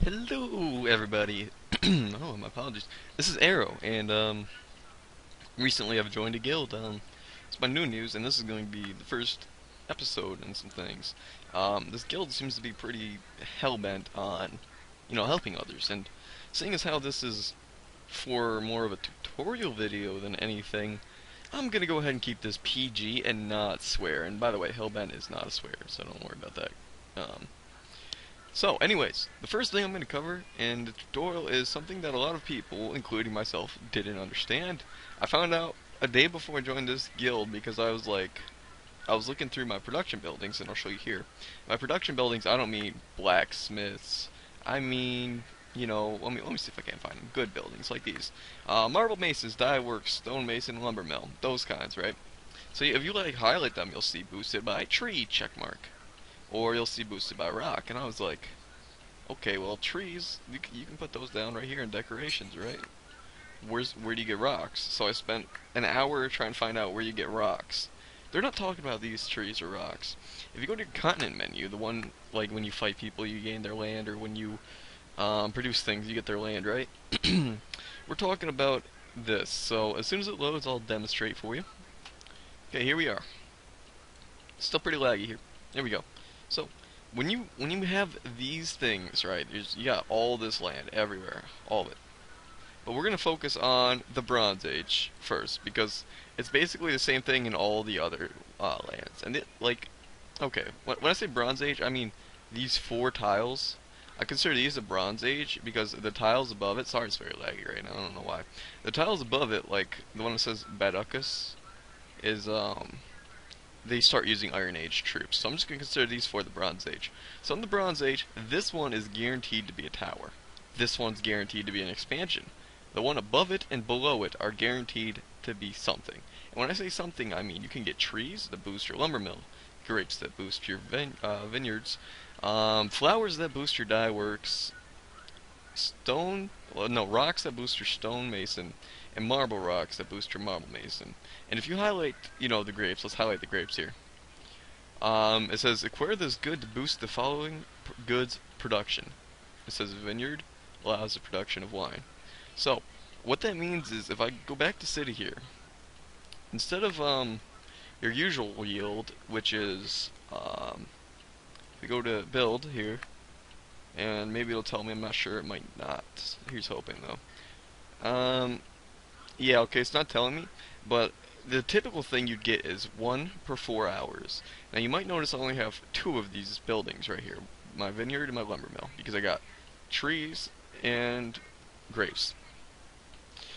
Hello, everybody. Oh, my apologies. This is Aero, and recently I've joined a guild. It's my new news, and this is going to be the first episode and some things. This guild seems to be pretty hell-bent on, helping others, and seeing as how this is for more of a tutorial video than anything, I'm gonna go ahead and keep this PG and not swear. And by the way, hell-bent is not a swear, so don't worry about that. So, anyways, the first thing I'm going to cover in the tutorial is something that a lot of people, including myself, didn't understand. I found out a day before I joined this guild because I was looking through my production buildings, and I'll show you here. My production buildings, I don't mean blacksmiths. I mean, let me see if I can find them. Good buildings like these. Marble masons, dye works, stone mason, lumber mill, those kinds, right? So if you highlight them, you'll see boosted by tree checkmark. Or you'll see boosted by rock, and I was like, okay, well, trees, you can put those down right here in decorations, right? Where do you get rocks? So I spent an hour trying to find out where you get rocks. They're not talking about these trees or rocks. If you go to the continent menu, the one, like, when you fight people, you gain their land, or when you produce things, you get their land, right? We're talking about this, so as soon as it loads, I'll demonstrate for you. Okay, here we are. Still pretty laggy here. There we go. So, when you have these things, right, you got all this land everywhere, all of it. But we're going to focus on the Bronze Age first, because it's basically the same thing in all the other lands. And okay, when I say Bronze Age, I mean these four tiles. I consider these a Bronze Age because the tiles above it, sorry it's very laggy right now, I don't know why. The tiles above it, like the one that says Baducus, is, they start using Iron Age troops. So I'm just going to consider these for the Bronze Age. So in the Bronze Age, this one is guaranteed to be a tower. This one's guaranteed to be an expansion. The one above it and below it are guaranteed to be something. And when I say something, I mean you can get trees that boost your lumber mill, grapes that boost your vineyards, flowers that boost your dye works, rocks that boost your stone mason, and marble rocks that boost your marble mason. And if you highlight, the grapes, let's highlight the grapes here. It says, acquire this good to boost the following goods production. It says vineyard allows the production of wine. So, what that means is, if I go back to city here, instead of your usual yield, which is, if we go to build here, and maybe it'll tell me, I'm not sure, it might not. Here's hoping, though. Yeah, okay, it's not telling me, but the typical thing you'd get is 1 per 4 hours. Now you might notice I only have 2 of these buildings right here, my vineyard and my lumber mill, because I got trees and grapes.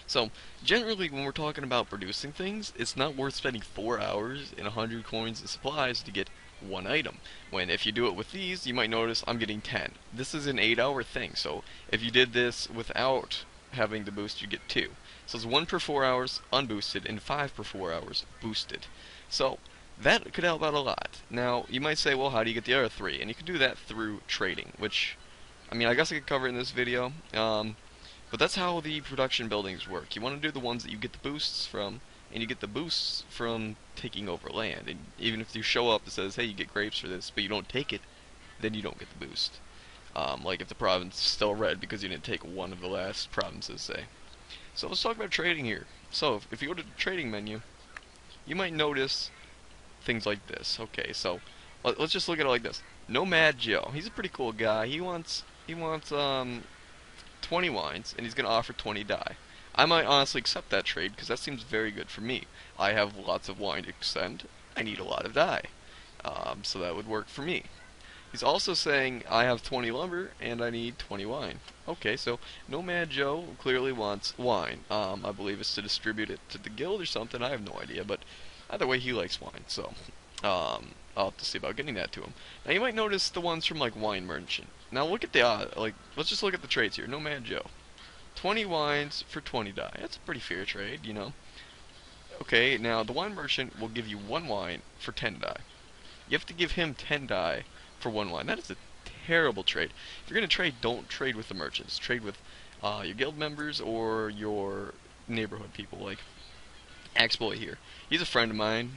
So generally when we're talking about producing things, it's not worth spending 4 hours and 100 coins and supplies to get 1 item. When if you do it with these, you might notice I'm getting 10. This is an 8-hour thing, so if you did this without having the boost, you get 2. So it's 1 per 4 hours unboosted and 5 per 4 hours boosted. So that could help out a lot. Now you might say, well, how do you get the other 3? And you can do that through trading, which, I mean, I guess I could cover in this video. But that's how the production buildings work. You want to do the ones that you get the boosts from, and you get the boosts from taking over land. And even if you show up that says, hey, you get grapes for this, but you don't take it, then you don't get the boost. Like if the province is still red because you didn't take one of the last provinces, say. So let's talk about trading here. So if you go to the trading menu, you might notice things like this. Okay, so let's just look at it like this. Nomad Joe, he's a pretty cool guy. He wants 20 wines, and he's going to offer 20 dye. I might honestly accept that trade because that seems very good for me. I have lots of wine to send. I need a lot of dye. So that would work for me. He's also saying I have 20 lumber and I need 20 wine. Okay, so Nomad Joe clearly wants wine. I believe it's to distribute it to the guild or something. I have no idea, but either way, he likes wine. So I'll have to see about getting that to him. Now you might notice the ones from like Wine Merchant. Now look at the let's just look at the trades here. Nomad Joe, 20 wines for 20 dye. That's a pretty fair trade, Okay, now the Wine Merchant will give you 1 wine for 10 dye. You have to give him 10 dye for 1 wine. That is a terrible trade. If you're going to trade, don't trade with the merchants. Trade with your guild members or your neighborhood people, like Axboy here. He's a friend of mine.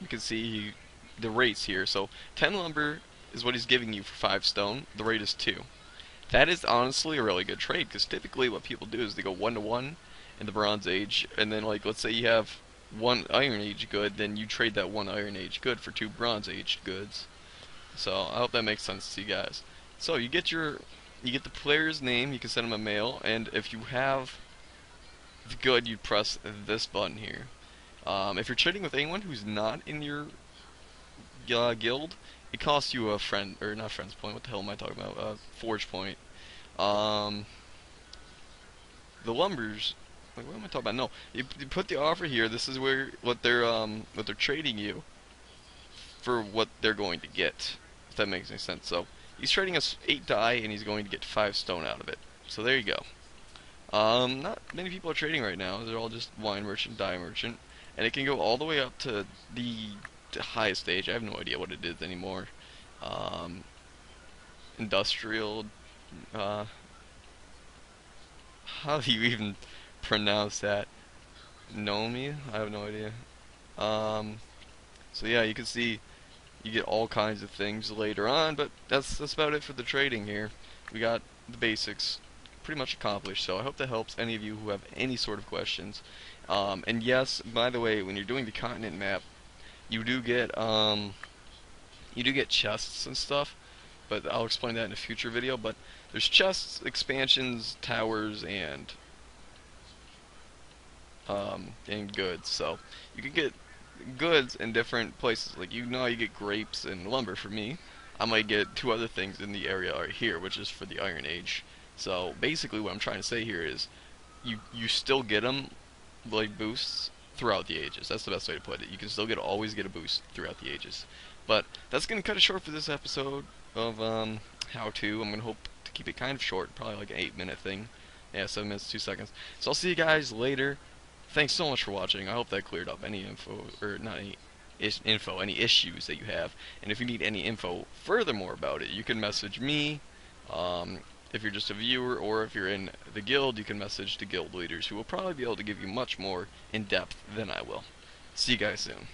You can see the rates here. So 10 lumber is what he's giving you for 5 stone. The rate is 2. That is honestly a really good trade, because typically what people do is they go 1-to-1 in the Bronze Age, and then like let's say you have one Iron Age good, then you trade that one Iron Age good for two Bronze Age goods. So I hope that makes sense to you guys. So you get the player's name, you can send them a mail, and if you have the good, you press this button here. If you're trading with anyone who's not in your guild, it costs you a friend, or not friends point, what the hell am I talking about? Forge point. Um, the lumbers, like what am I talking about? No, you put the offer here. This is where what they're trading you for what they're going to get. If that makes any sense. So he's trading us 8 die, and he's going to get 5 stone out of it. So there you go. Not many people are trading right now. They're all just wine merchant, dye merchant, and it can go all the way up to the highest stage. I have no idea what it is anymore. Um, industrial. Uh, how do you even pronounce that? Nomi? I have no idea. Um, so yeah, you can see you get all kinds of things later on, but that's about it for the trading here. We got the basics pretty much accomplished, so I hope that helps any of you who have any sort of questions. And yes, by the way, when you're doing the continent map, you do get chests and stuff, but I'll explain that in a future video. But there's chests, expansions, towers, and goods. So you can get goods in different places. Like you get grapes and lumber for me. I might get 2 other things in the area right here, which is for the Iron Age. So basically, what I'm trying to say here is, you still get them like boosts throughout the ages. That's the best way to put it. You can still always get a boost throughout the ages. But that's gonna cut it short for this episode of how to. I'm gonna hope to keep it kind of short, probably like an 8-minute thing. Yeah, 7 minutes 2 seconds. So I'll see you guys later. Thanks so much for watching. I hope that cleared up any info, or not any info, any issues that you have. And if you need any info furthermore about it, you can message me. If you're just a viewer, or if you're in the guild, you can message the guild leaders, who will probably be able to give you much more in depth than I will. See you guys soon.